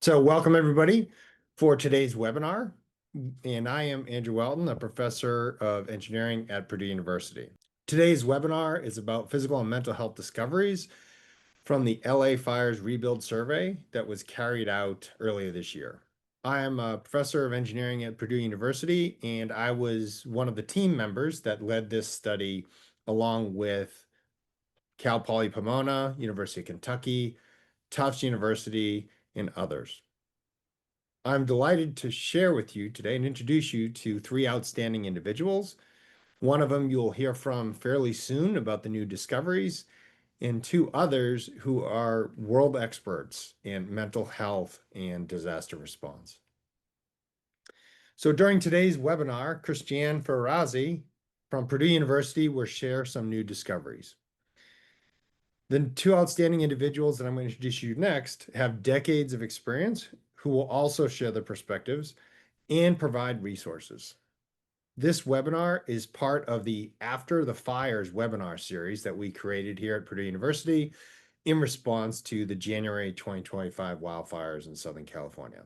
So welcome everybody for today's webinar. And I am Andrew Welton, a professor of engineering at Purdue University. Today's webinar is about physical and mental health discoveries from the LA Fires Rebuild Survey that was carried out earlier this year. I am a professor of engineering at Purdue University, and I was one of the team members that led this study along with Cal Poly Pomona, University of Kentucky, Tufts University, and others. I'm delighted to share with you today and introduce you to three outstanding individuals. One of them you'll hear from fairly soon about the new discoveries, and two others who are world experts in mental health and disaster response. So during today's webinar, Christiane Ferrazzi from Purdue University will share some new discoveries. The two outstanding individuals that I'm going to introduce you next have decades of experience who will also share their perspectives and provide resources. This webinar is part of the After the Fires webinar series that we created here at Purdue University in response to the January 2025 wildfires in Southern California.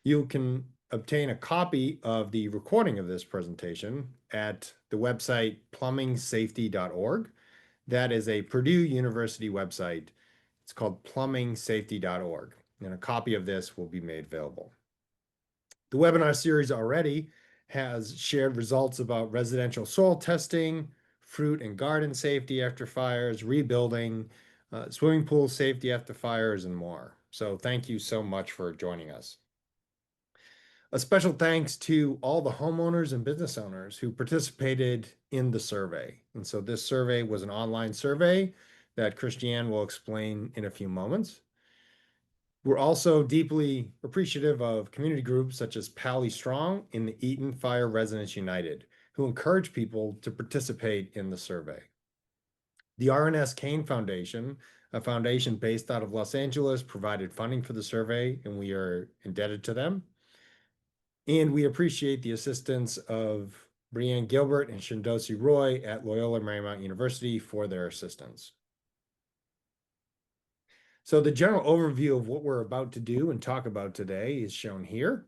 You can obtain a copy of the recording of this presentation at the website plumbingsafety.org. That is a Purdue University website. It's called plumbingsafety.org, and a copy of this will be made available. The webinar series already has shared results about residential soil testing, fruit and garden safety after fires, rebuilding, swimming pool safety after fires, and more. So thank you so much for joining us. A special thanks to all the homeowners and business owners who participated in the survey. And so this survey was an online survey that Christiane will explain in a few moments. We're also deeply appreciative of community groups such as Pally Strong and the Eaton Fire Residents United, who encourage people to participate in the survey. The R&S Kane Foundation, a foundation based out of Los Angeles, provided funding for the survey, and we are indebted to them. And we appreciate the assistance of Brianne Gilbert and Shindosi Roy at Loyola Marymount University for their assistance. So the general overview of what we're about to do and talk about today is shown here.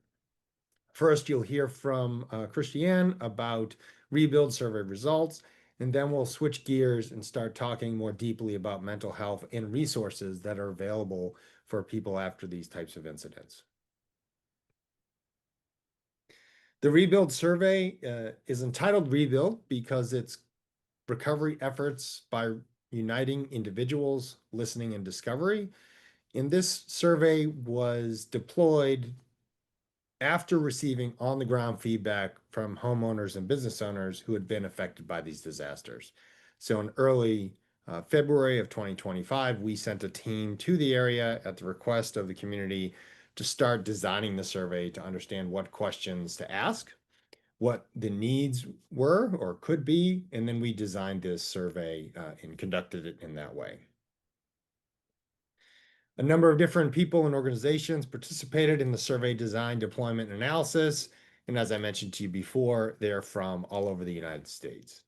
First, you'll hear from Christiane about rebuild survey results, and then we'll switch gears and start talking more deeply about mental health and resources that are available for people after these types of incidents. The rebuild survey is entitled Rebuild because it's recovery efforts by uniting individuals, listening, and discovery. And this survey was deployed after receiving on-the-ground feedback from homeowners and business owners who had been affected by these disasters. So in early February of 2025, we sent a team to the area at the request of the community to start designing the survey to understand what questions to ask, what the needs were or could be, and then we designed this survey and conducted it in that way. A number of different people and organizations participated in the survey design, deployment, and analysis, and as I mentioned to you before, they're from all over the United States.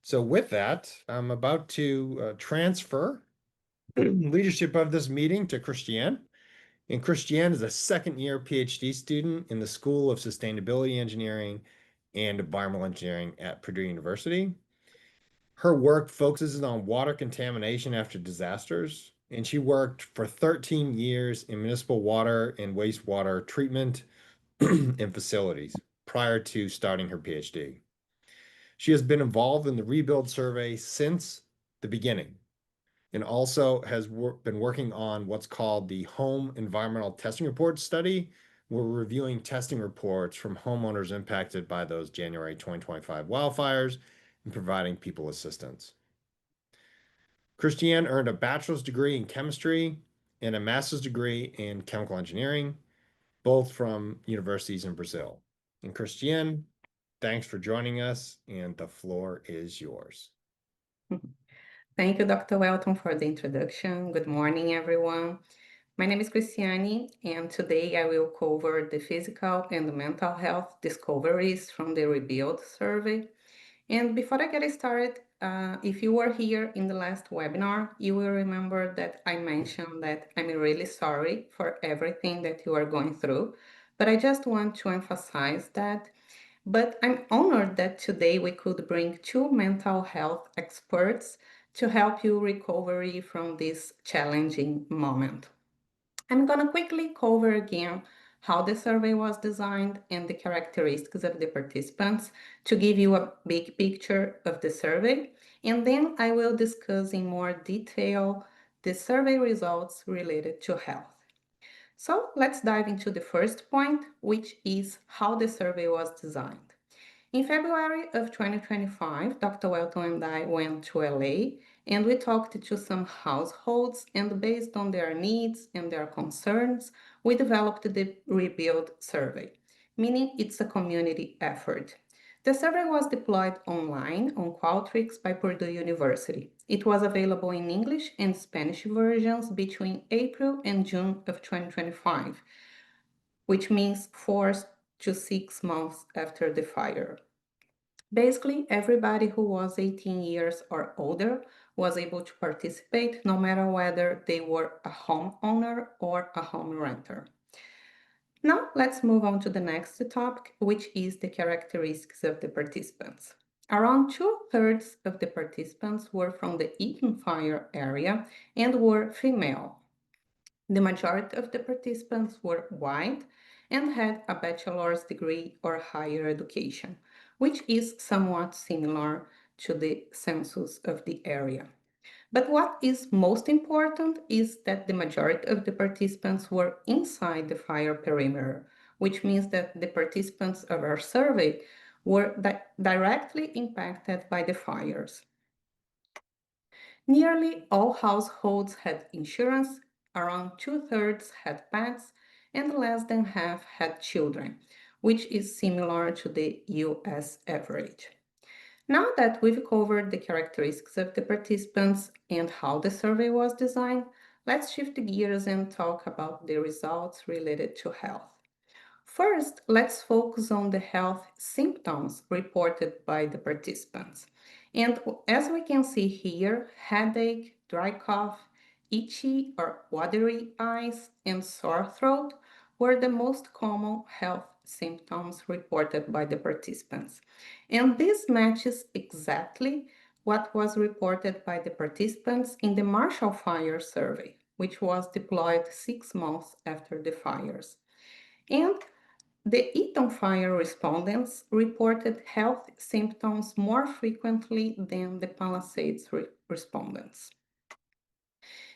So with that, I'm about to transfer leadership of this meeting to Christiane. And Christiane is a second-year PhD student in the School of Sustainability Engineering and Environmental Engineering at Purdue University. Her work focuses on water contamination after disasters, and she worked for 13 years in municipal water and wastewater treatment and facilities prior to starting her PhD. She has been involved in the rebuild survey since the beginning, and also has been working on what's called the Home Environmental Testing Report Study. We're reviewing testing reports from homeowners impacted by those January 2025 wildfires and providing people assistance. Christiane earned a bachelor's degree in chemistry and a master's degree in chemical engineering, both from universities in Brazil. And Christiane, thanks for joining us, and the floor is yours. Thank you, Dr. Welton, for the introduction. Good morning, everyone. My name is Christiane, and today I will cover the physical and mental health discoveries from the Rebuild survey. And before I get started, if you were here in the last webinar, you will remember that I mentioned that I'm really sorry for everything that you are going through, but I just want to emphasize that. But I'm honored that today we could bring two mental health experts to help you recover from this challenging moment. I'm going to quickly cover again how the survey was designed and the characteristics of the participants to give you a big picture of the survey. And then I will discuss in more detail the survey results related to health. So let's dive into the first point, which is how the survey was designed. In February of 2025, Dr. Welton and I went to LA and we talked to some households, and based on their needs and their concerns, we developed the Rebuild survey, meaning it's a community effort. The survey was deployed online on Qualtrics by Purdue University. It was available in English and Spanish versions between April and June of 2025, which means 4 to 6 months after the fire. Basically, everybody who was 18 years or older was able to participate, no matter whether they were a homeowner or a home renter. Now, let's move on to the next topic, which is the characteristics of the participants. Around two-thirds of the participants were from the Eaton Fire area and were female. The majority of the participants were white and had a bachelor's degree or higher education, which is somewhat similar to the census of the area. But what is most important is that the majority of the participants were inside the fire perimeter, which means that the participants of our survey were directly impacted by the fires. Nearly all households had insurance, around two-thirds had pets, and less than half had children, which is similar to the US average. Now that we've covered the characteristics of the participants and how the survey was designed, let's shift gears and talk about the results related to health. First, let's focus on the health symptoms reported by the participants. And as we can see here, headache, dry cough, itchy or watery eyes, and sore throat were the most common health symptoms reported by the participants. And this matches exactly what was reported by the participants in the Marshall Fire survey, which was deployed 6 months after the fires. And the Eaton Fire respondents reported health symptoms more frequently than the Palisades respondents.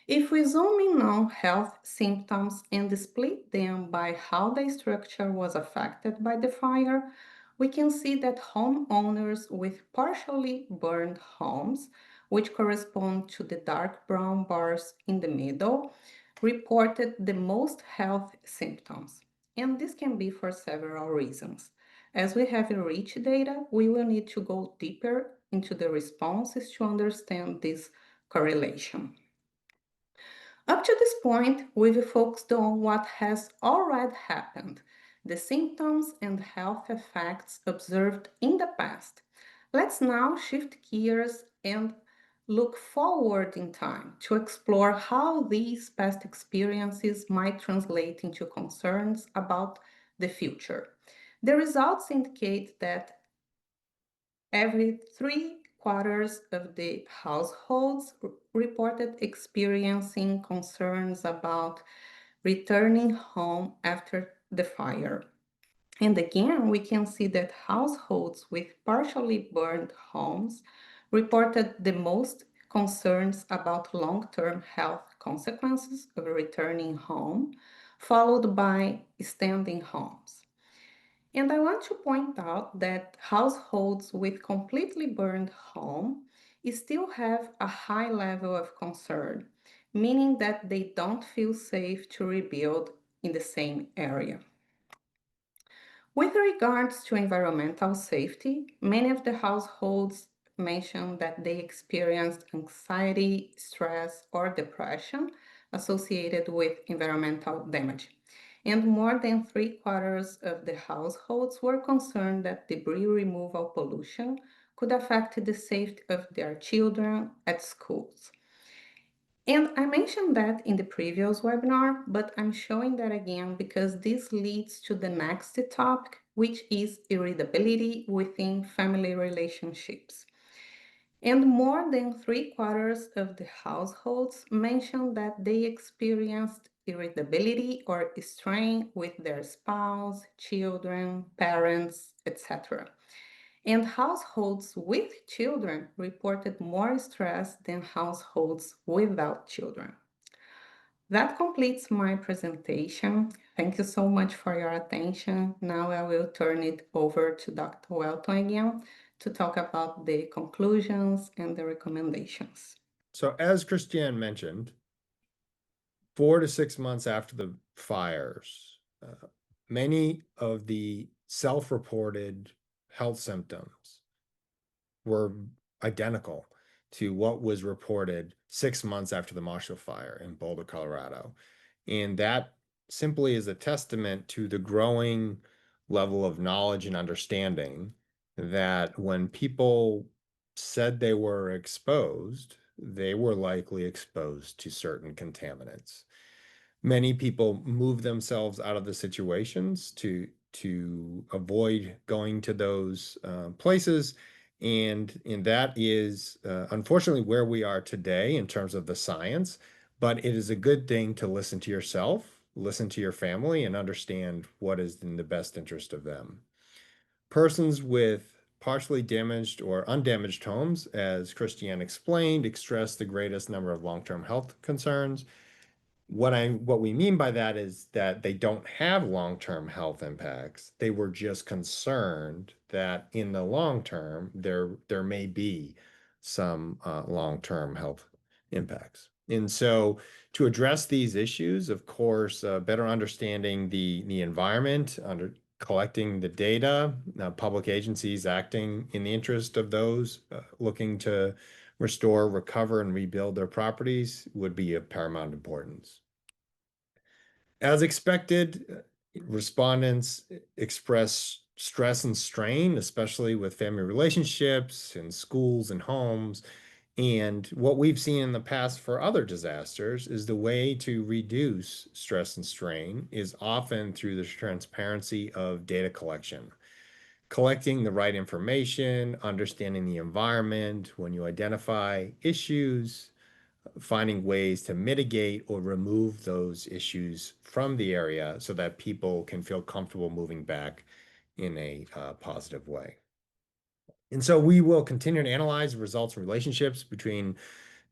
If we zoom in on health symptoms and split them by how the structure was affected by the fire, we can see that homeowners with partially burned homes, which correspond to the dark brown bars in the middle, reported the most health symptoms. And this can be for several reasons. As we have rich data, we will need to go deeper into the responses to understand this correlation. Up to this point, we've focused on what has already happened, the symptoms and health effects observed in the past. Let's now shift gears and look forward in time to explore how these past experiences might translate into concerns about the future. The results indicate that every 3 quarters of the households reported experiencing concerns about returning home after the fire. And again, we can see that households with partially burned homes reported the most concerns about long-term health consequences of returning home, followed by standing homes. And I want to point out that households with completely burned home still have a high level of concern, meaning that they don't feel safe to rebuild in the same area. With regards to environmental safety, many of the households mentioned that they experienced anxiety, stress, or depression associated with environmental damage. And more than 3 quarters of the households were concerned that debris removal pollution could affect the safety of their children at schools. And I mentioned that in the previous webinar, but I'm showing that again because this leads to the next topic, which is irritability within family relationships. And more than three-quarters of the households mentioned that they experienced irritability or strain with their spouse, children, parents, etc. And households with children reported more stress than households without children. That completes my presentation. Thank you so much for your attention. Now I will turn it over to Dr. Welton again to talk about the conclusions and the recommendations. So as Christiane mentioned, 4 to 6 months after the fires, many of the self-reported health symptoms were identical to what was reported 6 months after the Marshall Fire in Boulder, Colorado. And that simply is a testament to the growing level of knowledge and understanding that when people said they were exposed, they were likely exposed to certain contaminants. Many people move themselves out of the situations to avoid going to those places. And that is unfortunately where we are today in terms of the science. But it is a good thing to listen to yourself, listen to your family, and understand what is in the best interest of them. Persons with partially damaged or undamaged homes, as Christiane explained, express the greatest number of long-term health concerns. What we mean by that is that they don't have long-term health impacts. They were just concerned that in the long term, there may be some long-term health impacts. And so to address these issues, of course, better understanding the environment, collecting the data, public agencies acting in the interest of those looking to restore, recover, and rebuild their properties would be of paramount importance. As expected, respondents express stress and strain, especially with family relationships and schools and homes. And what we've seen in the past for other disasters is the way to reduce stress and strain is often through the transparency of data collection. Collecting the right information, understanding the environment, when you identify issues, finding ways to mitigate or remove those issues from the area so that people can feel comfortable moving back in a positive way. And so we will continue to analyze the results and relationships between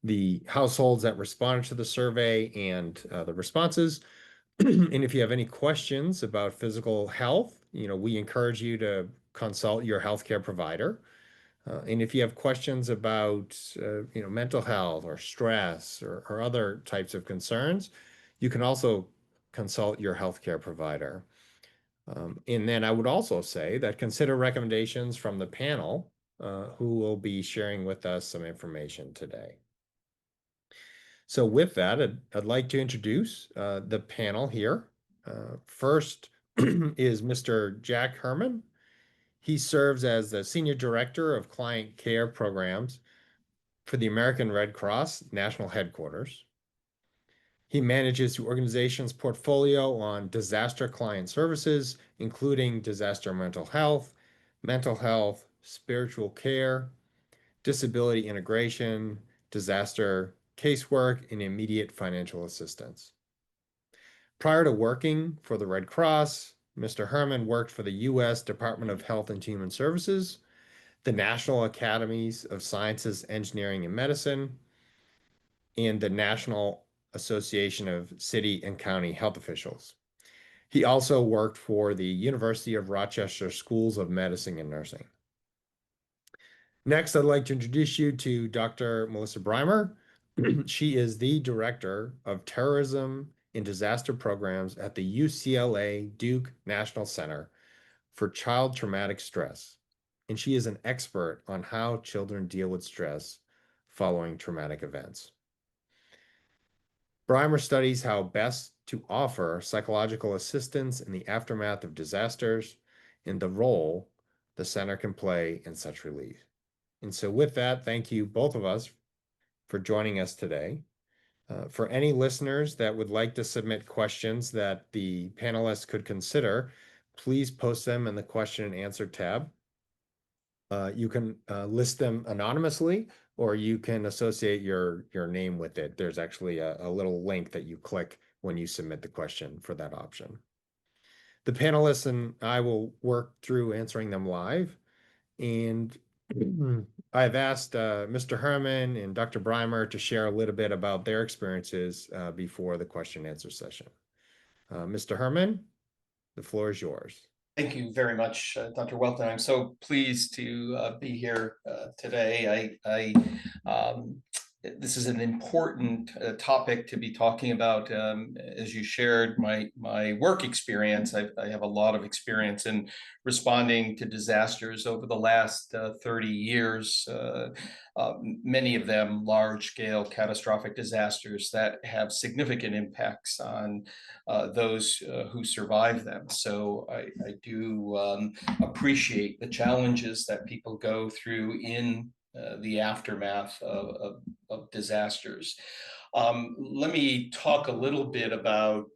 the households that responded to the survey and the responses. And if you have any questions about physical health, we encourage you to consult your healthcare provider. And if you have questions about, mental health or stress or other types of concerns, you can also consult your healthcare provider. And then I would also say that consider recommendations from the panel who will be sharing with us some information today. So with that, I'd like to introduce the panel here. First is Mr. Jack Herman. He serves as the Senior Director of Client Care Programs for the American Red Cross National Headquarters. He manages the organization's portfolio on disaster client services, including disaster mental health, spiritual care, disability integration, disaster casework, and immediate financial assistance. Prior to working for the Red Cross, Mr. Herman worked for the U.S. Department of Health and Human Services, the National Academies of Sciences, Engineering, and Medicine, and the National Association of City and County Health Officials. He also worked for the University of Rochester Schools of Medicine and Nursing. Next, I'd like to introduce you to Dr. Melissa Breimer. She is the Director of Terrorism and Disaster Programs at the UCLA Duke National Center for Child Traumatic Stress, and she is an expert on how children deal with stress following traumatic events. Breimer studies how best to offer psychological assistance in the aftermath of disasters and the role the center can play in such relief. And so with that, thank you both of us for joining us today. For any listeners that would like to submit questions that the panelists could consider, please post them in the question and answer tab. You can list them anonymously, or you can associate your name with it. There's actually a little link that you click when you submit the question for that option. The panelists and I will work through answering them live. And I've asked Mr. Herman and Dr. Breimer to share a little bit about their experiences before the question and answer session. Mr. Herman, the floor is yours. Thank you very much, Dr. Welton. I'm so pleased to be here today. This is an important topic to be talking about. As you shared my work experience, I have a lot of experience in responding to disasters over the last 30 years, many of them large-scale catastrophic disasters that have significant impacts on those who survive them. So I do appreciate the challenges that people go through in the aftermath of disasters. Let me talk a little bit about,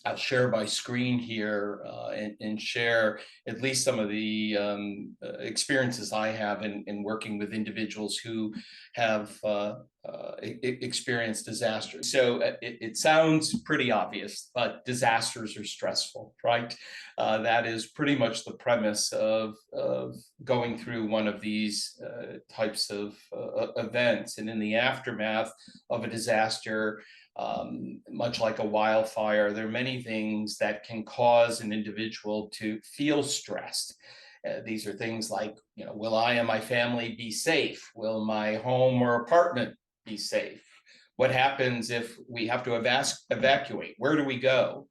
I'll share my screen here and share at least some of the experiences I have in working with individuals who have experienced disasters. So it sounds pretty obvious, but disasters are stressful, right? That is pretty much the premise of going through one of these types of events. And in the aftermath of a disaster, much like a wildfire, there are many things that can cause an individual to feel stressed. These are things like, will I and my family be safe? Will my home or apartment be safe? What happens if we have to evacuate? Where do we go?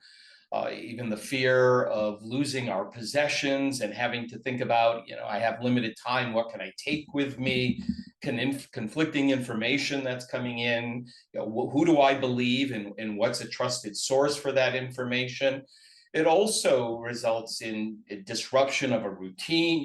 Even the fear of losing our possessions and having to think about, I have limited time, what can I take with me? Conflicting information that's coming in, who do I believe and what's a trusted source for that information? It also results in a disruption of a routine,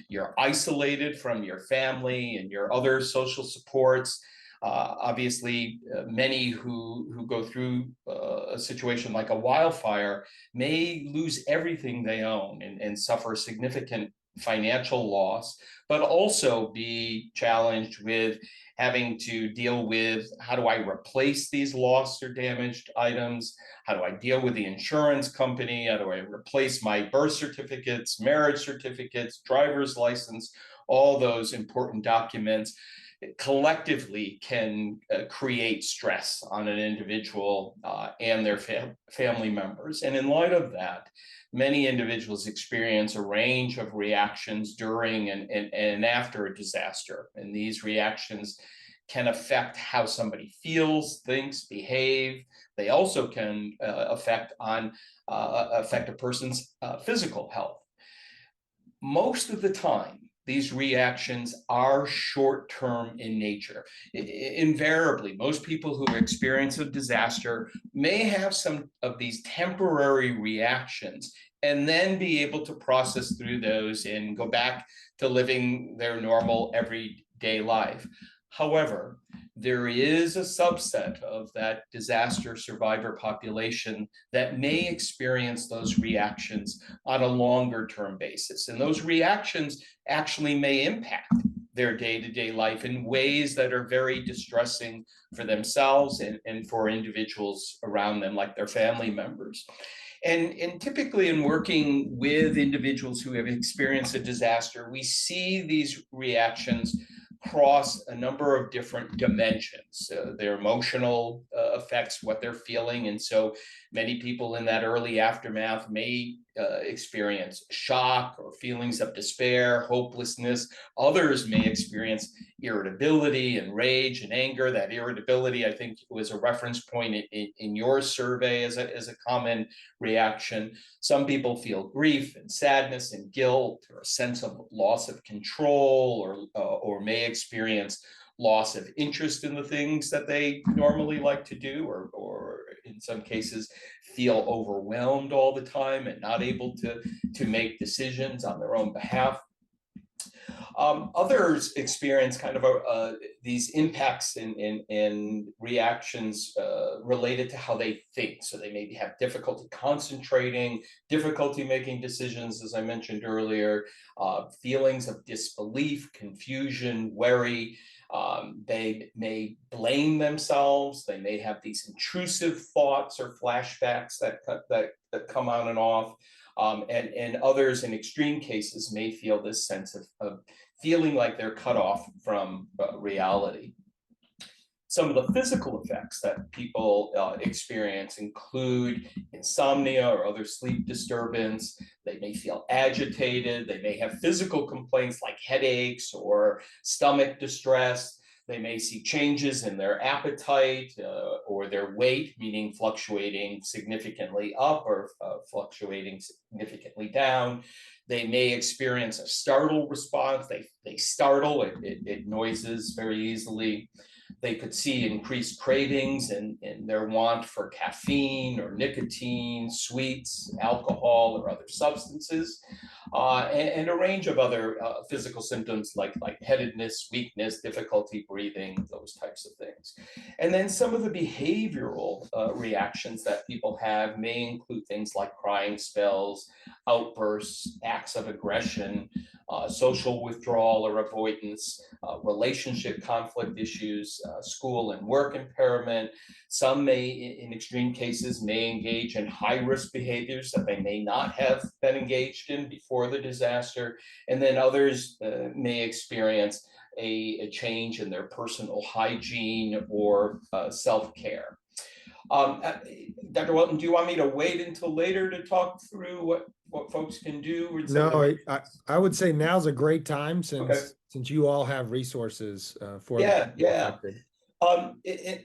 you're isolated from your family and your other social supports. Obviously, many who go through a situation like a wildfire may lose everything they own and suffer significant financial loss, but also be challenged with having to deal with, how do I replace these lost or damaged items? How do I deal with the insurance company? How do I replace my birth certificates, marriage certificates, driver's license, all those important documents? Collectively can create stress on an individual and their family members. And in light of that, many individuals experience a range of reactions during and after a disaster. And these reactions can affect how somebody feels, thinks, behave. They also can affect a person's physical health. Most of the time, these reactions are short-term in nature. Invariably, most people who experience a disaster may have some of these temporary reactions and then be able to process through those and go back to living their normal everyday life. However, there is a subset of that disaster survivor population that may experience those reactions on a longer term basis. And those reactions actually may impact their day-to-day life in ways that are very distressing for themselves and for individuals around them, like their family members. And typically in working with individuals who have experienced a disaster, we see these reactions cross a number of different dimensions, their emotional effects, what they're feeling. And so many people in that early aftermath may experience shock or feelings of despair, hopelessness. Others may experience irritability and rage and anger. That irritability, I think, was a reference point in your survey as a common reaction. Some people feel grief and sadness and guilt, or a sense of loss of control, or may experience loss of interest in the things that they normally like to do, or in some cases feel overwhelmed all the time and not able to make decisions on their own behalf. Others experience kind of these impacts and reactions related to how they think. So they maybe have difficulty concentrating, difficulty making decisions, as I mentioned earlier, feelings of disbelief, confusion, worry. They may blame themselves. They may have these intrusive thoughts or flashbacks that come on and off. And others in extreme cases may feel this sense of feeling like they're cut off from reality. Some of the physical effects that people experience include insomnia or other sleep disturbance. They may feel agitated. They may have physical complaints like headaches or stomach distress. They may see changes in their appetite or their weight, meaning fluctuating significantly up or fluctuating significantly down. They may experience a startle response. They startle, it noises very easily. They could see increased cravings and their want for caffeine or nicotine, sweets, alcohol, or other substances, and a range of other physical symptoms like lightheadedness, weakness, difficulty breathing, those types of things. And then some of the behavioral reactions that people have may include things like crying spells, outbursts, acts of aggression, social withdrawal or avoidance, relationship conflict issues, school and work impairment. Some may, in extreme cases, may engage in high-risk behaviors that they may not have been engaged in before the disaster. And then others may experience a change in their personal hygiene or self-care. Dr. Welton, do you want me to wait until later to talk through what folks can do? No, I would say now's a great time Okay. since you all have resources for the Yeah, people yeah. affected.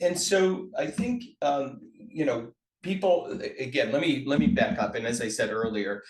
And so I think people, again, let me back up. And as I said earlier,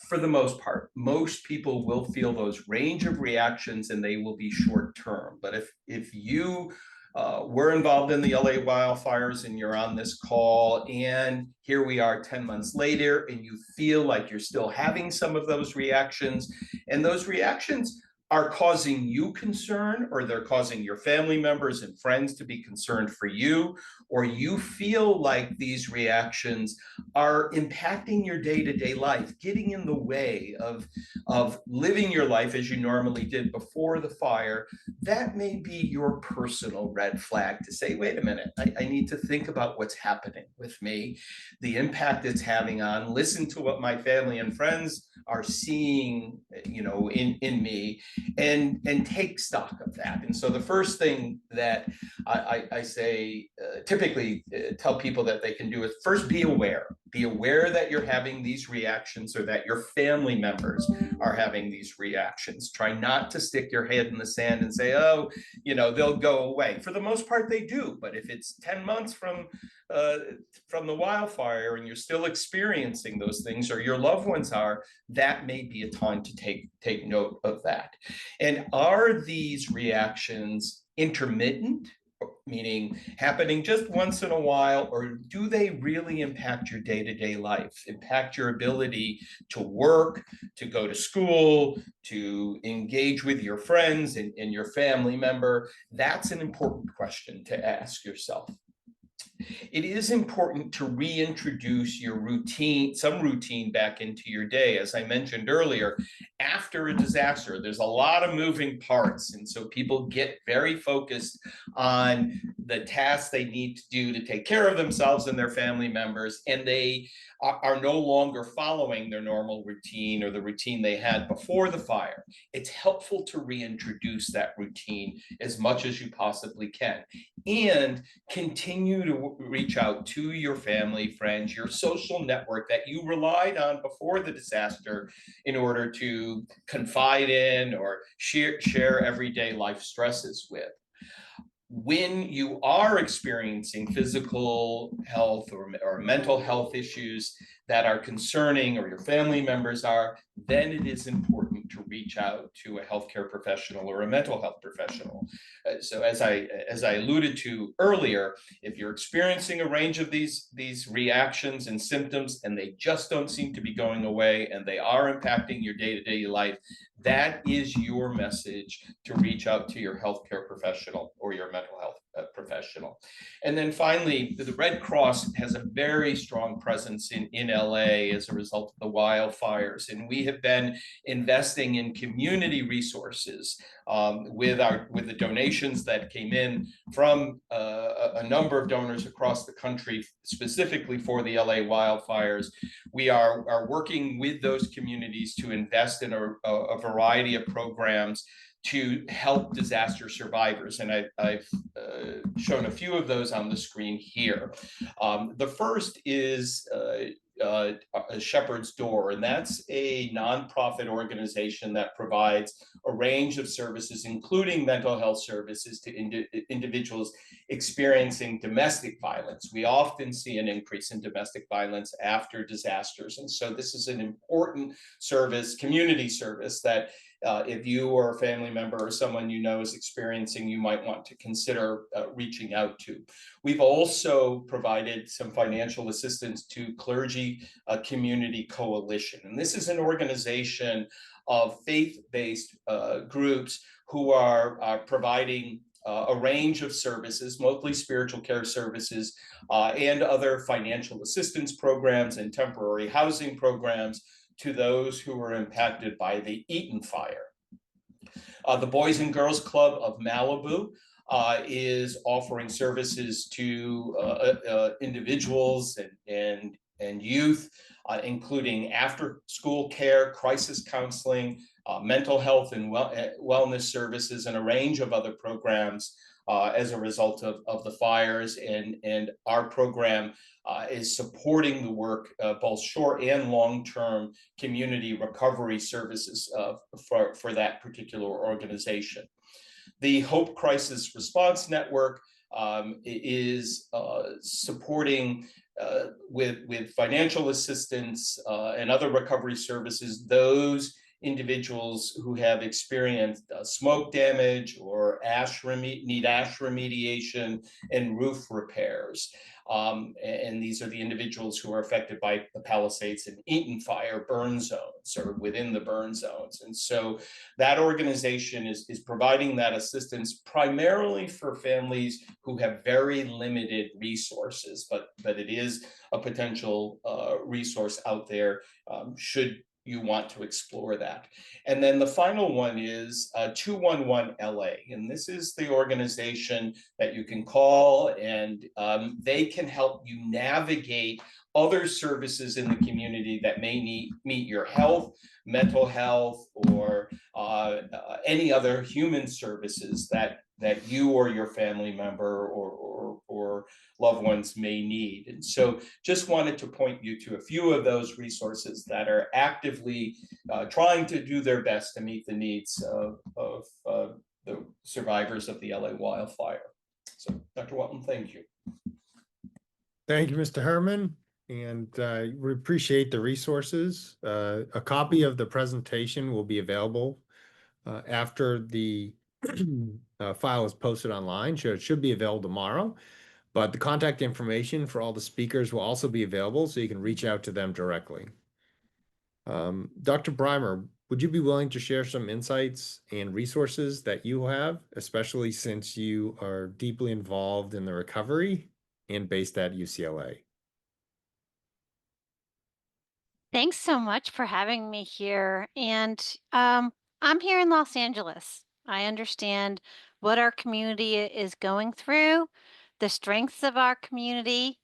for the most part, most people will feel those range of reactions and they will be short term. But if you were involved in the LA wildfires and you're on this call and here we are 10 months later and you feel like you're still having some of those reactions, and those reactions are causing you concern, or they're causing your family members and friends to be concerned for you, or you feel like these reactions are impacting your day-to-day life, getting in the way of living your life as you normally did before the fire, that may be your personal red flag to say, wait a minute, I need to think about what's happening with me, the impact it's having on, listen to what my family and friends are seeing, in me, and take stock of that. And so the first thing that I say, typically tell people that they can do is first be aware. Be aware that you're having these reactions or that your family members are having these reactions. Try not to stick your head in the sand and say, oh, they'll go away. For the most part, they do. But if it's 10 months from the wildfire and you're still experiencing those things, or your loved ones are, that may be a time to take note of that. And are these reactions intermittent, meaning happening just once in a while, or do they really impact your day-to-day life, impact your ability to work, to go to school, to engage with your friends and your family member? That's an important question to ask yourself. It is important to reintroduce your routine, some routine back into your day. As I mentioned earlier, after a disaster, there's a lot of moving parts. And so people get very focused on the tasks they need to do to take care of themselves and their family members. And they are no longer following their normal routine or the routine they had before the fire. It's helpful to reintroduce that routine as much as you possibly can, and continue to reach out to your family, friends, your social network that you relied on before the disaster in order to confide in or share everyday life stresses with. when you are experiencing physical health or mental health issues that are concerning, or your family members are, then it is important to reach out to a healthcare professional or a mental health professional. So as I alluded to earlier, if you're experiencing a range of these reactions and symptoms and they just don't seem to be going away and they are impacting your day-to-day life, that is your message to reach out to your healthcare professional or your mental health professional. And then finally, the Red Cross has a very strong presence in LA as a result of the wildfires. And we have been investing in community resources with the donations that came in from a number of donors across the country, specifically for the LA wildfires. We are working with those communities to invest in a variety of programs to help disaster survivors. And I've shown a few of those on the screen here. The first is Shepherd's Door, and that's a nonprofit organization that provides a range of services, including mental health services to individuals experiencing domestic violence. We often see an increase in domestic violence after disasters, and so this is an important service, community service, that if you or a family member or someone you know is experiencing, you might want to consider reaching out to. We've also provided some financial assistance to Clergy Community Coalition. And this is an organization of faith-based groups who are providing a range of services, mostly spiritual care services, and other financial assistance programs and temporary housing programs to those who were impacted by the Eaton fire. The Boys and Girls Club of Malibu is offering services to individuals and youth, including after-school care, crisis counseling, mental health and wellness services, and a range of other programs as a result of the fires. And our program is supporting the work, both short and long-term community recovery services for that particular organization. The Hope Crisis Response Network is supporting with financial assistance and other recovery services those individuals who have experienced smoke damage or need ash remediation and roof repairs. And these are the individuals who are affected by the Palisades and Eaton fire burn zones, or within the burn zones. And so that organization is providing that assistance primarily for families who have very limited resources, but it is a potential resource out there should you want to explore that. And then the final one is 211 LA. And this is the organization that you can call, and they can help you navigate other services in the community that may meet your health, mental health, or any other human services that you or your family member or loved ones may need. And so just wanted to point you to a few of those resources that are actively trying to do their best to meet the needs of the survivors of the LA wildfire. So Dr. Welton, thank you. Thank you, Mr. Herman. And we appreciate the resources. A copy of the presentation will be available after the file is posted online. So it should be available tomorrow. But the contact information for all the speakers will also be available, so you can reach out to them directly. Dr. Breimer, would you be willing to share some insights and resources that you have, especially since you are deeply involved in the recovery and based at UCLA? Thanks so much for having me here. And I'm here in Los Angeles. I understand what our community is going through, the strengths of our community,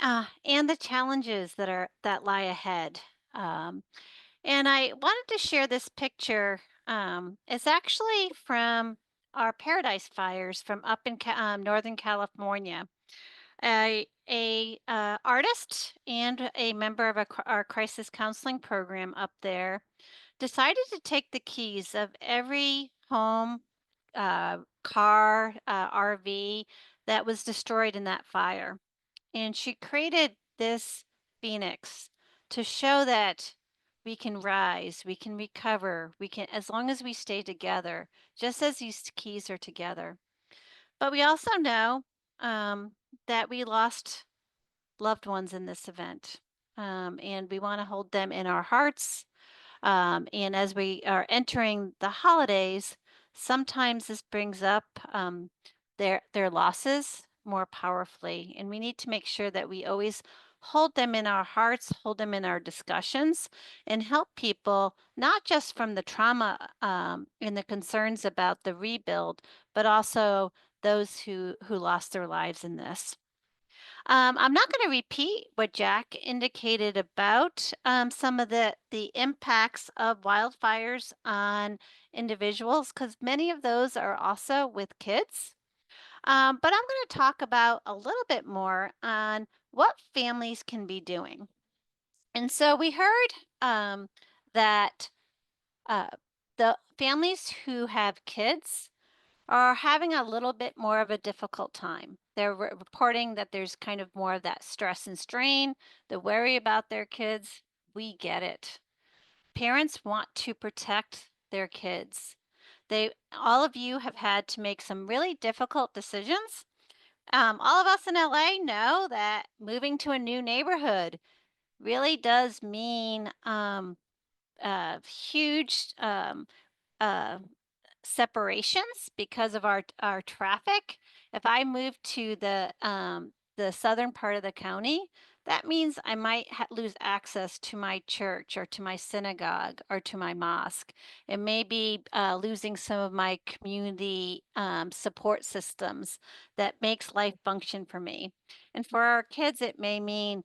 and the challenges that lie ahead. Um, and I wanted to share this picture. It's actually from our Paradise Fires from up in Northern California. A artist and a member of our crisis counseling program up there decided to take the keys of every home car, RV that was destroyed in that fire. And she created this phoenix to show that we can rise, we can recover, we can, as long as we stay together, just as these keys are together. But we also know um, that we lost loved ones in this event. And we want to hold them in our hearts. And as we are entering the holidays, sometimes this brings up their losses more powerfully, and we need to make sure that we always hold them in our hearts, hold them in our discussions, and help people not just from the trauma and the concerns about the rebuild, but also those who lost their lives in this. I'm not going to repeat what Jack indicated about some of the impacts of wildfires on individuals, because many of those are also with kids. But I'm going to talk about a little bit more on what families can be doing. And so we heard that uh, the families who have kids are having a little bit more of a difficult time. They're reporting that there's kind of more of that stress and strain, the worry about their kids. We get it. Parents want to protect their kids. All of you have had to make some really difficult decisions. All of us in LA know that moving to a new neighborhood really does mean huge uh, separations because of our traffic. If I move to the southern part of the county, that means I might lose access to my church or to my synagogue or to my mosque. It may be losing some of my community support systems that makes life function for me. And for our kids, it may mean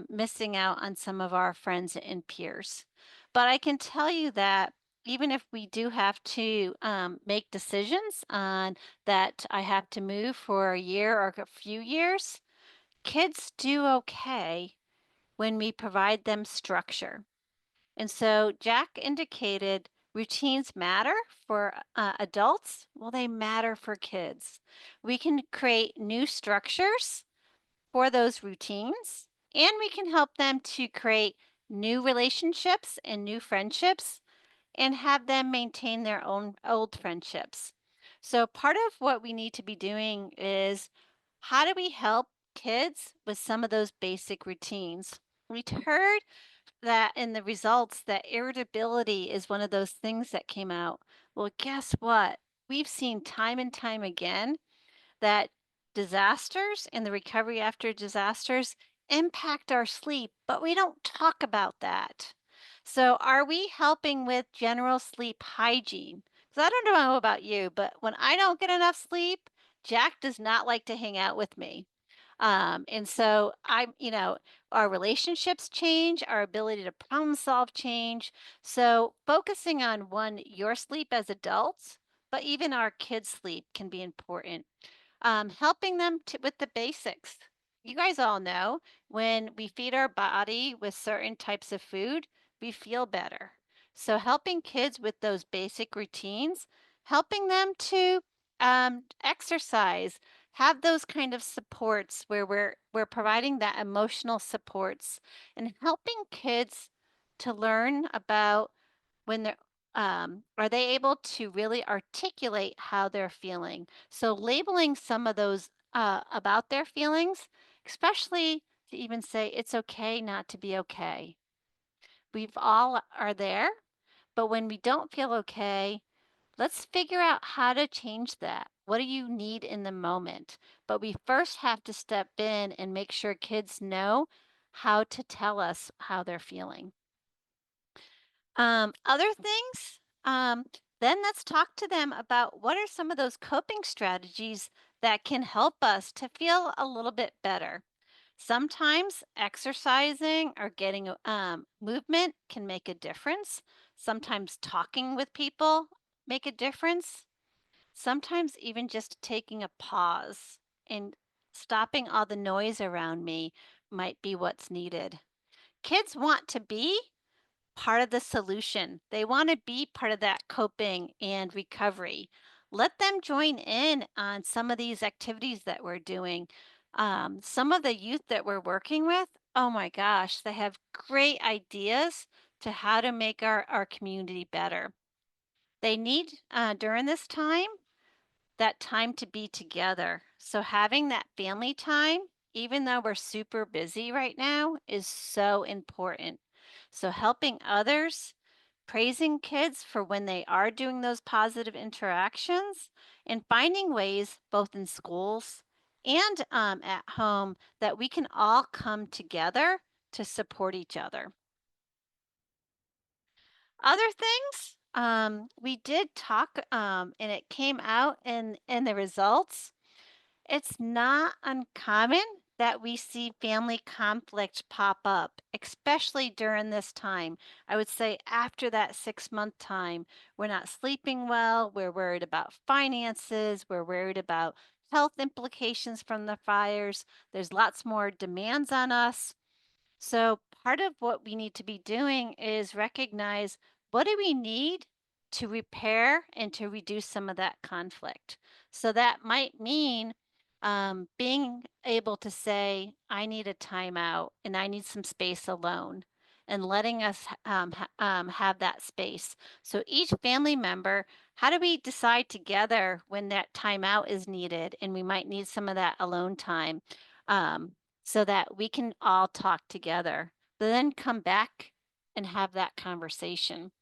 missing out on some of our friends and peers. But I can tell you that even if we do have to make decisions on that I have to move for a year or a few years, kids do okay when we provide them structure. And so Jack indicated routines matter for adults. Well, they matter for kids. We can create new structures for those routines, and we can help them to create new relationships and new friendships and have them maintain their own old friendships. So, part of what we need to be doing is how do we help kids with some of those basic routines? We heard that in the results that irritability is one of those things that came out. Well, guess what? We've seen time and time again that disasters and the recovery after disasters impact our sleep, but we don't talk about that. So, are we helping with general sleep hygiene? Because I don't know about you, but when I don't get enough sleep, Jack does not like to hang out with me. And so our relationships change, our ability to problem solve change. So focusing on one, your sleep as adults, but even our kids' sleep can be important. Helping them with the basics. You guys all know when we feed our body with certain types of food, we feel better. So, helping kids with those basic routines, helping them to exercise, have those kind of supports where we're providing that emotional supports, and helping kids to learn about when they're are they able to really articulate how they're feeling? So labeling some of those about their feelings, especially to even say it's okay not to be okay. We've all are there, but when we don't feel okay, let's figure out how to change that. What do you need in the moment? But we first have to step in and make sure kids know how to tell us how they're feeling. Other things, then let's talk to them about what are some of those coping strategies that can help us to feel a little bit better. Sometimes exercising or getting movement can make a difference. Sometimes talking with people make a difference. Sometimes even just taking a pause and stopping all the noise around me might be what's needed. Kids want to be part of the solution. They want to be part of that coping and recovery. let them join in on some of these activities that we're doing. Some of the youth that we're working with, oh my gosh, they have great ideas to how to make our community better. They need, during this time, that time to be together. So having that family time, even though we're super busy right now, is so important. So helping others, praising kids for when they are doing those positive interactions, and finding ways both in schools and at home that we can all come together to support each other. Other things, we did talk, and it came out in the results. It's not uncommon that we see family conflict pop up, especially during this time. I would say after that 6-month time, we're not sleeping well, we're worried about finances, we're worried about health implications from the fires. There's lots more demands on us. So, part of what we need to be doing is recognize what do we need to repair and to reduce some of that conflict. So, that might mean being able to say, I need a timeout and I need some space alone, and letting us have that space. So, each family member, how do we decide together when that timeout is needed and we might need some of that alone time? Um, so that we can all talk together, then come back and have that conversation.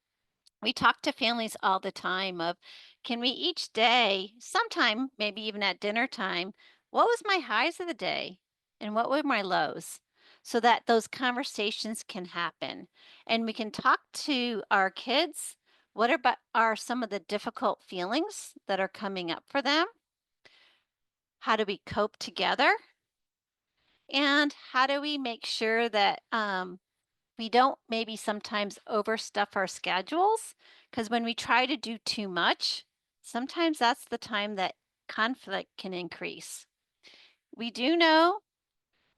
We talk to families all the time of, can we each day, sometime maybe even at dinner time, what was my highs of the day and what were my lows? So that those conversations can happen and we can talk to our kids. Are some of the difficult feelings that are coming up for them? How do we cope together? And how do we make sure that we don't maybe sometimes overstuff our schedules? Because when we try to do too much, sometimes that's the time that conflict can increase. We do know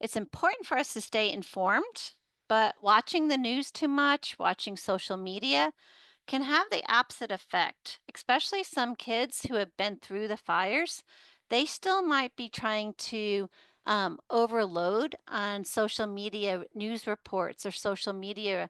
it's important for us to stay informed, but watching the news too much, watching social media, can have the opposite effect, especially some kids who have been through the fires. They still might be trying to overload on social media news reports or social media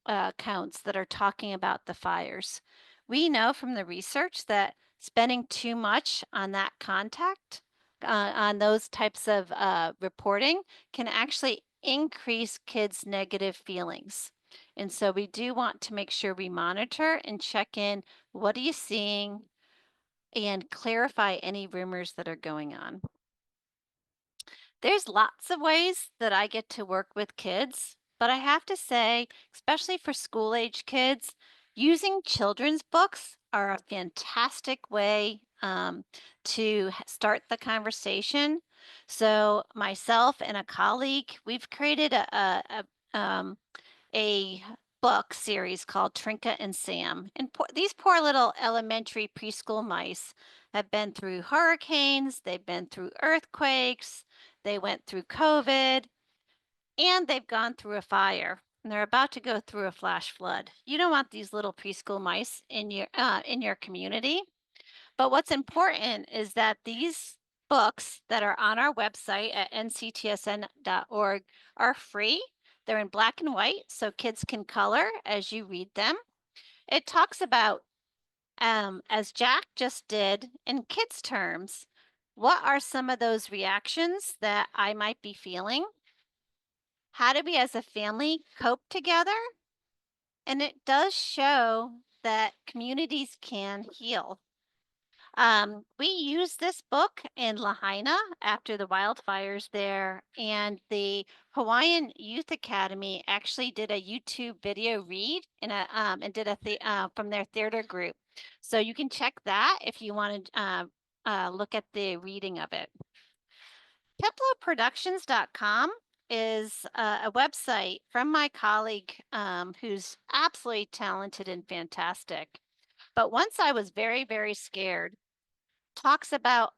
accounts that are talking about the fires. We know from the research that spending too much on that contact, on those types of reporting, can actually increase kids' negative feelings. And so we do want to make sure we monitor and check in. What are you seeing? And clarify any rumors that are going on. There's lots of ways that I get to work with kids, but I have to say, especially for school age kids, using children's books are a fantastic way to start the conversation. So, myself and a colleague, we've created a book series called Trinket and Sam. And these poor little elementary preschool mice have been through hurricanes, they've been through earthquakes, they went through COVID, and they've gone through a fire. And they're about to go through a flash flood. You don't want these little preschool mice in your community. But what's important is that these books that are on our website at nctsn.org are free. They're in black and white, so kids can color as you read them. It talks about, as Jack just did, in kids' terms, what are some of those reactions that I might be feeling? How do we as a family cope together? And it does show that communities can heal. We used this book in Lahaina after the wildfires there, and the Hawaiian Youth Academy actually did a YouTube video read and did from their theater group. So you can check that if you want to look at the reading of it. TemploProductions.com is a website from my colleague who's absolutely talented and fantastic. But once I was very, very scared, talks about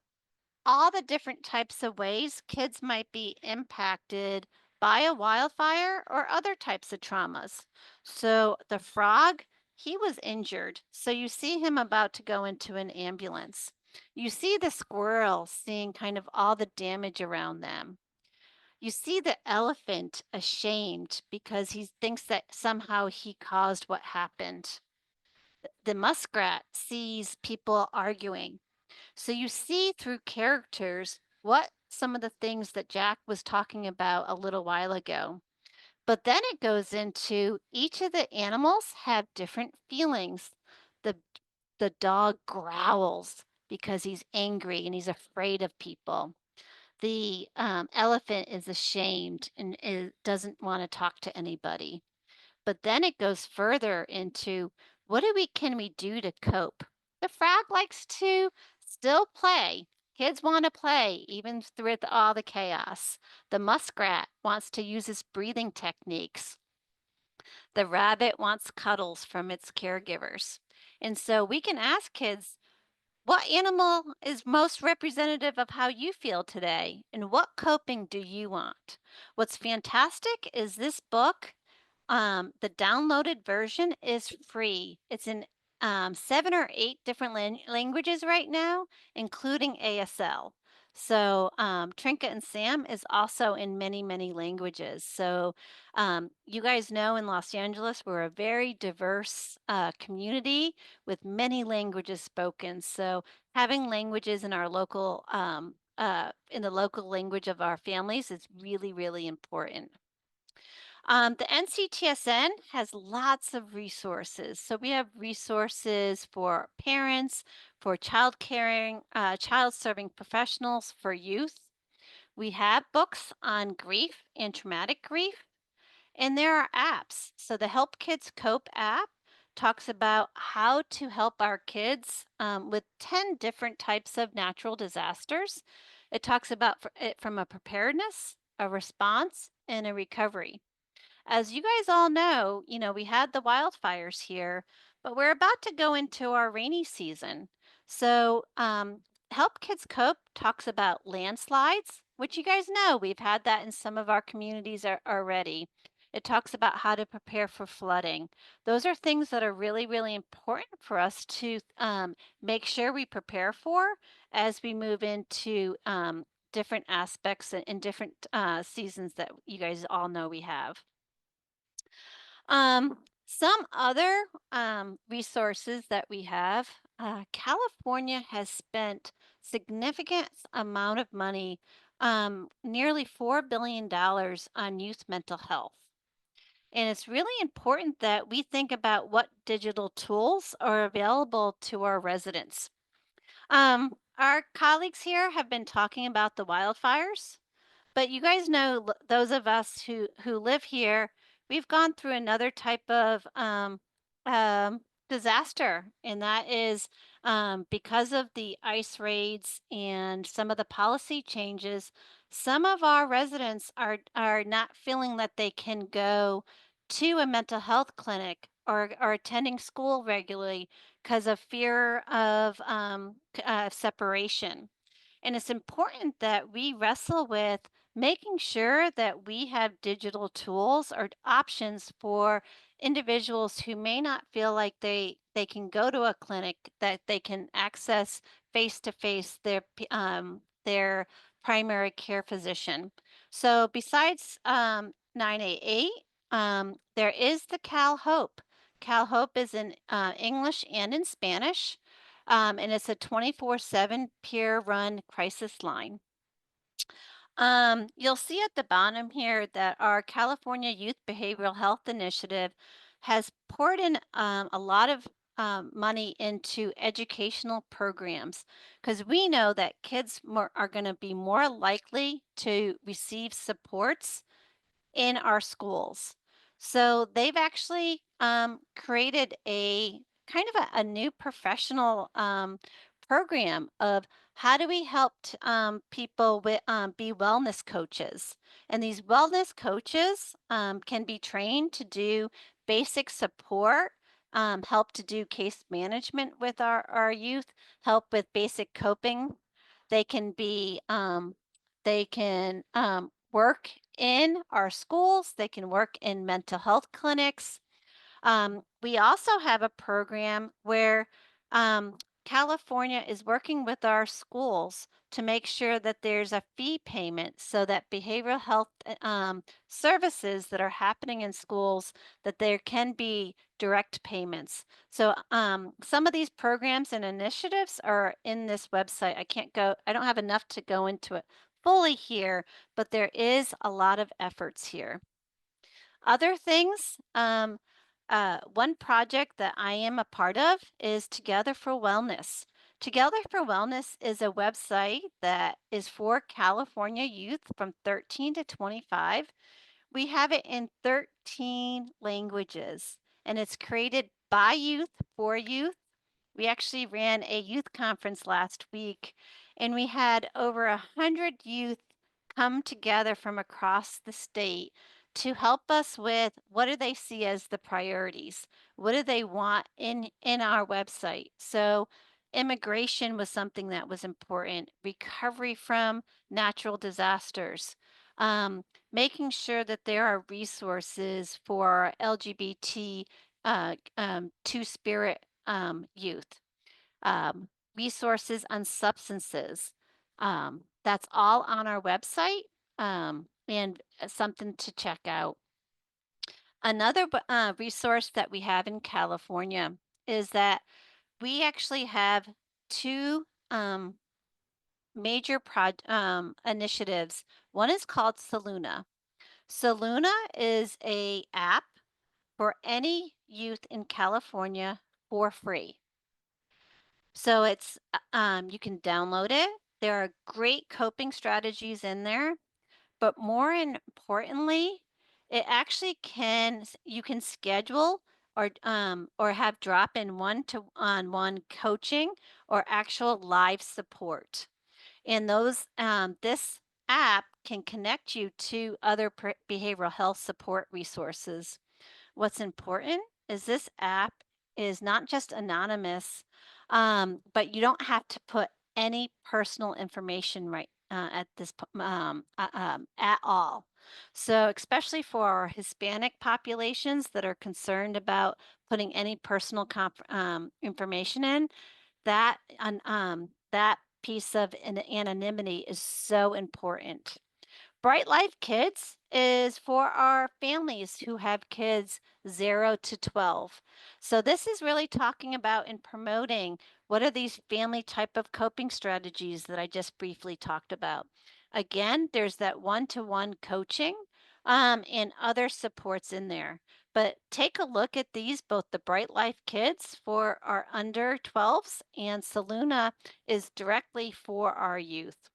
all the different types of ways kids might be impacted by a wildfire or other types of traumas. So the frog, he was injured. So you see him about to go into an ambulance. You see the squirrel seeing kind of all the damage around them. You see the elephant ashamed because he thinks that somehow he caused what happened. The muskrat sees people arguing. So you see through characters what some of the things that Jack was talking about a little while ago. But then it goes into each of the animals have different feelings. The the dog growls because he's angry and he's afraid of people. The elephant is ashamed and doesn't want to talk to anybody. But then it goes further into what can we do to cope? The frog likes to still play. Kids want to play even through all the chaos. The muskrat wants to use his breathing techniques. The rabbit wants cuddles from its caregivers. And so we can ask kids, what animal is most representative of how you feel today? And what coping do you want? What's fantastic is this book, the downloaded version is free. It's in 7 or 8 different languages right now, including ASL. So Trinket and Sam is also in many, many languages. So you guys know in Los Angeles, we're a very diverse community with many languages spoken. So having languages in our local, in the local language of our families is really, really important. The NCTSN has lots of resources. So we have resources for parents, for child caring, child serving professionals, for youth. We have books on grief and traumatic grief, and there are apps. So the Help Kids Cope app talks about how to help our kids with 10 different types of natural disasters. It talks about it from a preparedness, a response, and a recovery. As you guys all know, we had the wildfires here, but we're about to go into our rainy season. So, Help Kids Cope talks about landslides, which you guys know we've had that in some of our communities already. It talks about how to prepare for flooding. Those are things that are really, really important for us to make sure we prepare for as we move into different aspects and different seasons that you guys all know we have. Some other resources that we have, California has spent significant amount of money, nearly $4 billion on youth mental health. And it's really important that we think about what digital tools are available to our residents. Our colleagues here have been talking about the wildfires. But you guys know, those of us who live here, we've gone through another type of um, disaster, and that is because of the ice raids and some of the policy changes. Some of our residents are not feeling that they can go to a mental health clinic or attending school regularly because of fear of separation. And it's important that we wrestle with making sure that we have digital tools or options for individuals who may not feel like they can go to a clinic, that they can access face to face their primary care physician. So besides 988, there is the Cal Hope. Cal Hope is in English and in Spanish, and it's a 24/7 peer-run crisis line. You'll see at the bottom here that our California Youth Behavioral Health Initiative has poured in a lot of money into educational programs because we know that kids are going to be more likely to receive supports in our schools. So they've actually created a kind of a new professional program of how do we help people be wellness coaches. And these wellness coaches can be trained to do basic support, help to do case management with our youth, help with basic coping. They can be they can work in our schools, they can work in mental health clinics. We also have a program where California is working with our schools to make sure that there's a fee payment so that behavioral health services that are happening in schools, that there can be direct payments. So some of these programs and initiatives are in this website. I don't have enough to go into it fully here, but there is a lot of efforts here. Other things, one project that I am a part of is Together for Wellness. Together for Wellness is a website that is for California youth from 13 to 25. We have it in 13 languages, and it's created by youth for youth. We actually ran a youth conference last week, and we had over 100 youth come together from across the state to help us with what do they see as the priorities? What do they want in our website? So immigration was something that was important, recovery from natural disasters, making sure that there are resources for LGBT two-spirit youth, um, resources on substances. That's all on our website, and something to check out. Another resource that we have in California is that we actually have two major initiatives. One is called Saluna. Saluna is a app for any youth in California for free. So you can download it. There are great coping strategies in there, but more importantly, it actually you can schedule or have drop-in one-to-one coaching or actual live support. And this app can connect you to other behavioral health support resources. What's important is this app is not just anonymous, but you don't have to put any personal information at all. So, especially for our Hispanic populations that are concerned about putting any personal information in, that piece of anonymity is so important. Bright Life Kids is for our families who have kids 0 to 12. So this is really talking about and promoting what are these family type of coping strategies that I just briefly talked about. Again, there's that one-to-one coaching and other supports in there. But take a look at these, both the Bright Life Kids for our under 12s and Saluna is directly for our youth.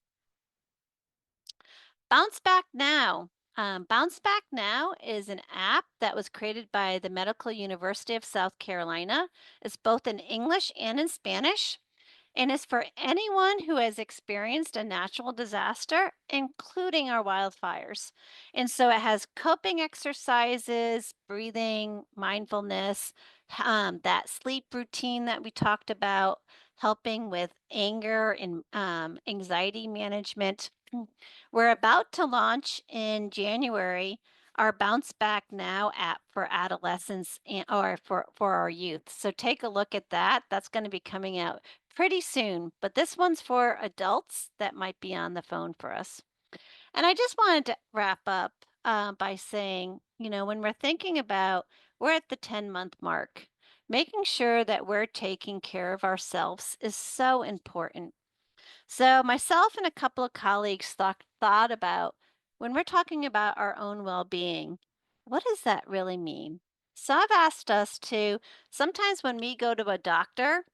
Bounce Back Now. Bounce Back Now is an app that was created by the Medical University of South Carolina. It's both in English and in Spanish, and is for anyone who has experienced a natural disaster, including our wildfires. And so it has coping exercises, breathing, mindfulness, that sleep routine that we talked about, helping with anger and anxiety management. We're about to launch in January our Bounce Back Now app for adolescents or for our youth. So take a look at that. That's going to be coming out pretty soon, but this one's for adults that might be on the phone for us. And I just wanted to wrap up by saying, when we're thinking about, we're at the 10-month mark, making sure that we're taking care of ourselves is so important. So myself and a couple of colleagues thought about when we're talking about our own well-being, what does that really mean? So I've asked us to, sometimes when we go to a doctor,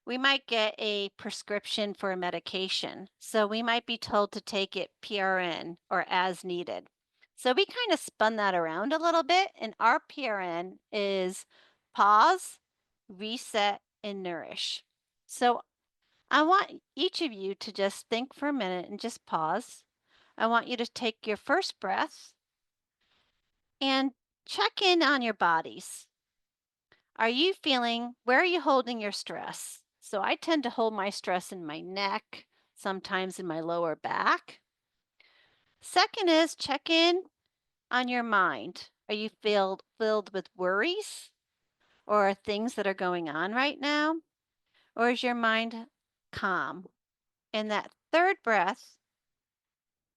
we might get a prescription for a medication. So we might be told to take it PRN or as needed. So we kind of spun that around a little bit, and our PRN is pause, reset, and nourish. So I want each of you to just think for a minute and just pause. I want you to take your first breath and check in on your bodies. Where are you holding your stress? So I tend to hold my stress in my neck, sometimes in my lower back. Second is check in on your mind. Are you filled with worries? or things that are going on right now? Or is your mind calm? And that third breath,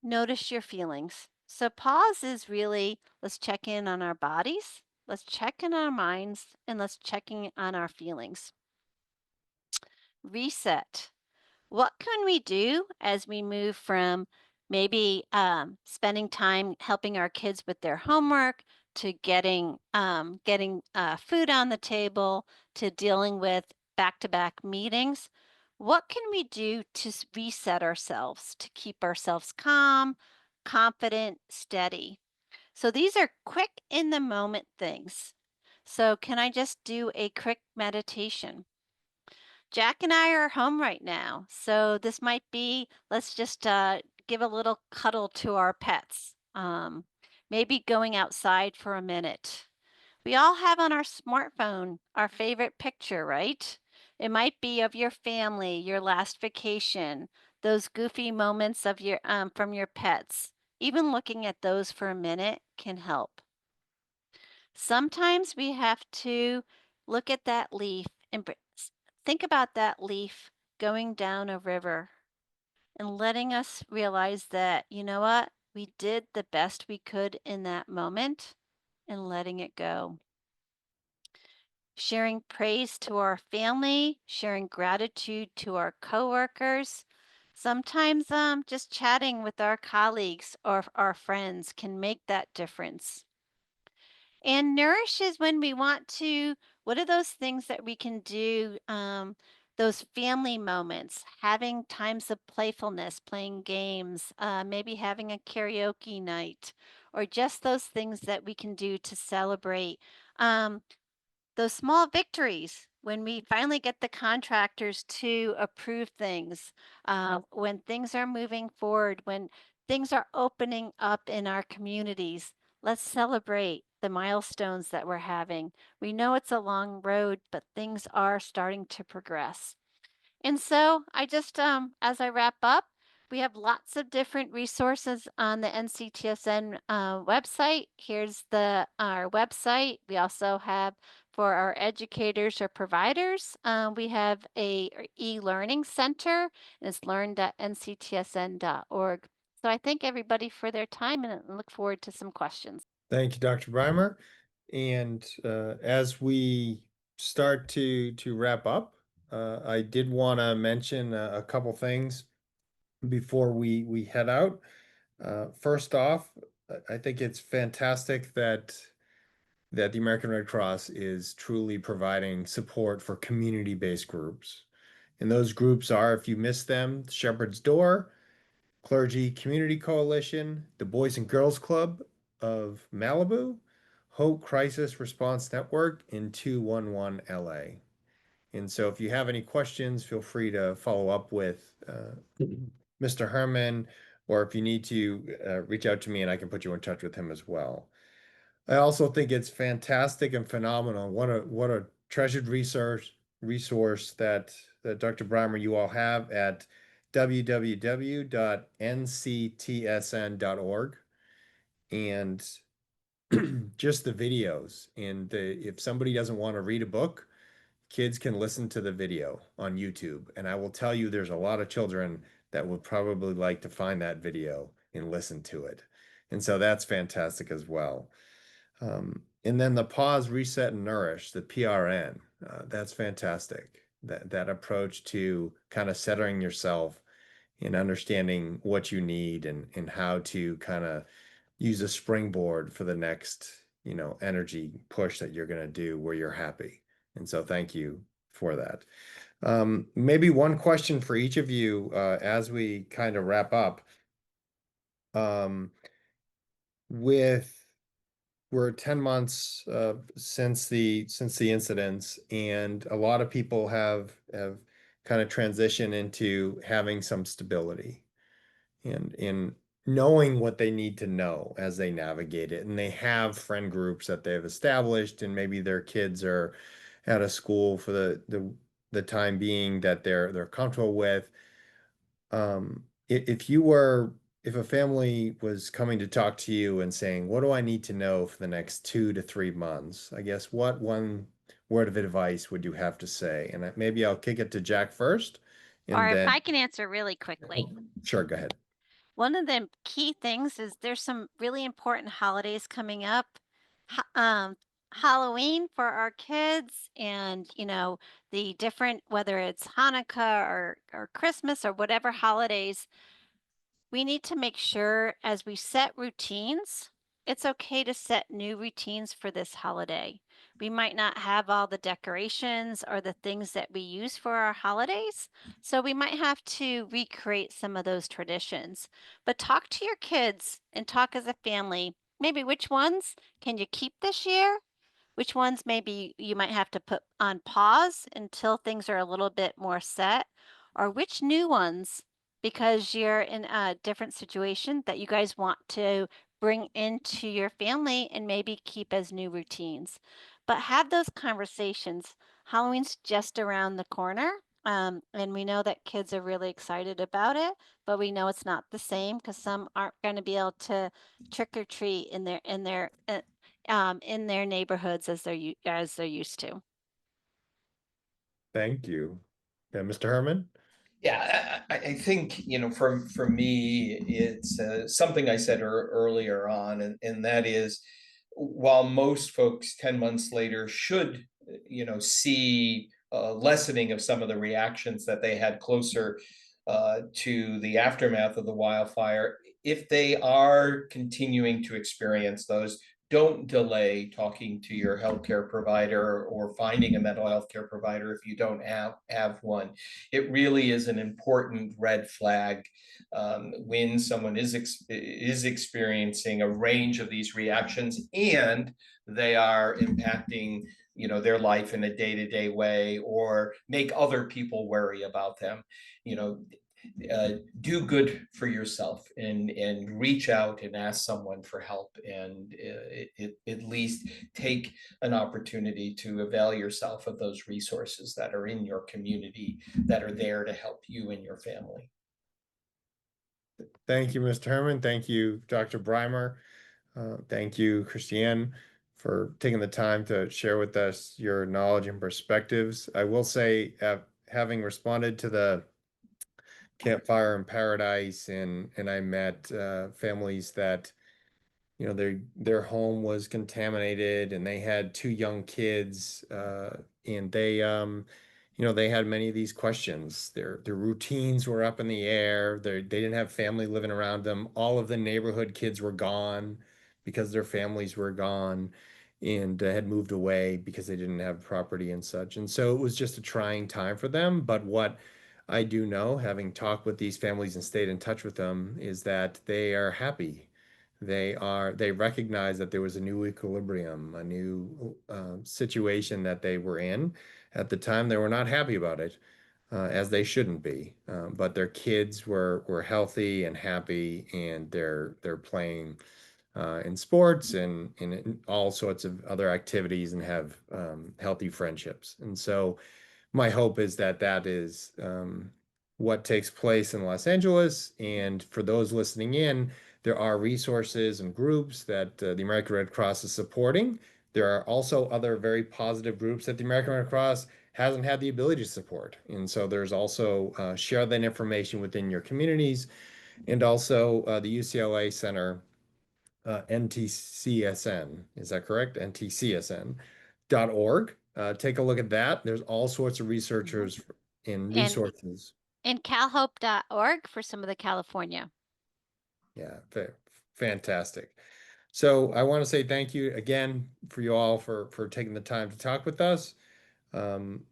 notice your feelings. So pause is really, let's check in on our bodies, let's check in our minds, and let's check in on our feelings. Reset. What can we do as we move from maybe spending time helping our kids with their homework to getting food on the table to dealing with back-to-back meetings? What can we do to reset ourselves to keep ourselves calm, confident, steady? So these are quick in the moment things. So can I just do a quick meditation? Jack and I are home right now, so this might be let's just give a little cuddle to our pets. Maybe going outside for a minute. We all have on our smartphone our favorite picture, right? It might be of your family, your last vacation, those goofy moments of your from your pets. Even looking at those for a minute can help. Sometimes we have to look at that leaf and think about that leaf going down a river and letting us realize that, you know what, we did the best we could in that moment and letting it go. Sharing praise to our family, sharing gratitude to our coworkers. Sometimes just chatting with our colleagues or our friends can make that difference. And nourish is when we want to, what are those things that we can do? Those family moments, having times of playfulness, playing games, maybe having a karaoke night, or just those things that we can do to celebrate. Those small victories when we finally get the contractors to approve things, when things are moving forward, when things are opening up in our communities, let's celebrate the milestones that we're having. We know it's a long road, but things are starting to progress. And so I just, as I wrap up, we have lots of different resources on the NCTSN website. Here's our website. We also have for our educators or providers, we have a e-learning center, and it's learn.nctsn.org. So I thank everybody for their time and look forward to some questions. Thank you, Dr. Breimer. And as we start to wrap up, I did want to mention a couple things before we head out. First off, I think it's fantastic that the American Red Cross is truly providing support for community-based groups. And those groups are, if you miss them, Shepherd's Door, Clergy Community Coalition, the Boys and Girls Club of Malibu, Hope Crisis Response Network, and 211 LA. And so if you have any questions, feel free to follow up with Mr. Herman, or if you need to reach out to me and I can put you in touch with him as well. I also think it's fantastic and phenomenal. What a treasured resource that Dr. Breimer you all have at www.nctsn.org, and just the videos. And if somebody doesn't want to read a book, kids can listen to the video on YouTube. And I will tell you, there's a lot of children that would probably like to find that video and listen to it. And so that's fantastic as well. And then the pause, reset, and nourish, the PRN, that's fantastic. That approach to kind of centering yourself and understanding what you need and how to kind of use a springboard for the next, energy push that you're going to do where you're happy. And so thank you for that. Maybe one question for each of you as we kind of wrap up. With We're 10 months since the incidents, and a lot of people have kind of transitioned into having some stability and in knowing what they need to know as they navigate it. And they have friend groups that they've established, and maybe their kids are at a school for the time being that they're comfortable with. If a family was coming to talk to you and saying, what do I need to know for the next 2 to 3 months? I guess what word of advice would you have to say? And maybe I'll kick it to Jack first, Or and if then I can answer really quickly. sure, go ahead. One of the key things is there's some really important holidays coming up. Halloween for our kids and, the different, whether it's Hanukkah or Christmas or whatever holidays, we need to make sure as we set routines, it's okay to set new routines for this holiday. We might not have all the decorations or the things that we use for our holidays, so we might have to recreate some of those traditions. But talk to your kids and talk as a family. Maybe which ones can you keep this year? Which ones maybe you might have to put on pause until things are a little bit more set? Or which new ones, because you're in a different situation, that you guys want to bring into your family and maybe keep as new routines? But have those conversations. Halloween's just around the corner. And we know that kids are really excited about it, but we know it's not the same because some aren't going to be able to trick or treat in their neighborhoods as they're used to. Thank you. Yeah, Mr. Herman? Yeah, I think, for me, it's something I said earlier on, and that is, while most folks 10 months later should, see a lessening of some of the reactions that they had closer to the aftermath of the wildfire, if they are continuing to experience those, don't delay talking to your healthcare provider or finding a mental health care provider if you don't have one. It really is an important red flag when someone is experiencing a range of these reactions and they are impacting their life in a day-to-day way or make other people worry about them. you know do good for yourself and reach out and ask someone for help, and at least take an opportunity to avail yourself of those resources that are in your community that are there to help you and your family. Thank you, Mr. Herman. Thank you, Dr. Breimer. Thank you, Christiane, for taking the time to share with us your knowledge and perspectives. I will say, having responded to the Campfire in Paradise, and I met families that their home was contaminated and they had two young kids, and they had many of these questions. Their routines were up in the air. They didn't have family living around them. All of the neighborhood kids were gone because their families were gone and had moved away because they didn't have property and such. And so it was just a trying time for them. But what I do know, having talked with these families and stayed in touch with them, is that they are happy. They recognize that there was a new equilibrium, a new situation that they were in. At the time, they were not happy about it, as they shouldn't be. But their kids were healthy and happy, and they're playing in sports and in all sorts of other activities and have healthy friendships. And so my hope is that that is what takes place in Los Angeles. And for those listening in, there are resources and groups that the American Red Cross is supporting. There are also other very positive groups that the American Red Cross hasn't had the ability to support. And so there's also share that information within your communities, and also the UCLA Center, NTCSN, is that correct? NTCSN.org. Take a look at that. There's all sorts of researchers and And resources. and calhope.org for some of the California. Yeah, fantastic. So I want to say thank you again for you all for taking the time to talk with us.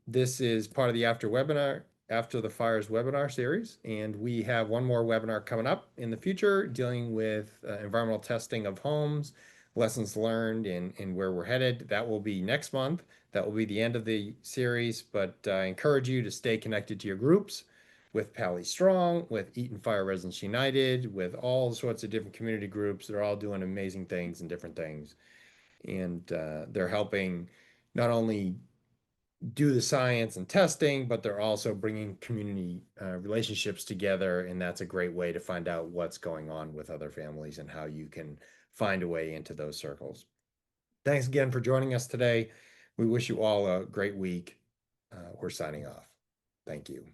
This is part of the After the Fires webinar series, and we have one more webinar coming up in the future dealing with environmental testing of homes, lessons learned, and where we're headed. That will be next month. That will be the end of the series, but I encourage you to stay connected to your groups with Pally Strong, with Eaton Fire Residents United, with all sorts of different community groups. They're all doing amazing things and different things. And they're helping not only do the science and testing, but they're also bringing community relationships together. And that's a great way to find out what's going on with other families and how you can find a way into those circles. Thanks again for joining us today. We wish you all a great week. We're signing off. Thank you.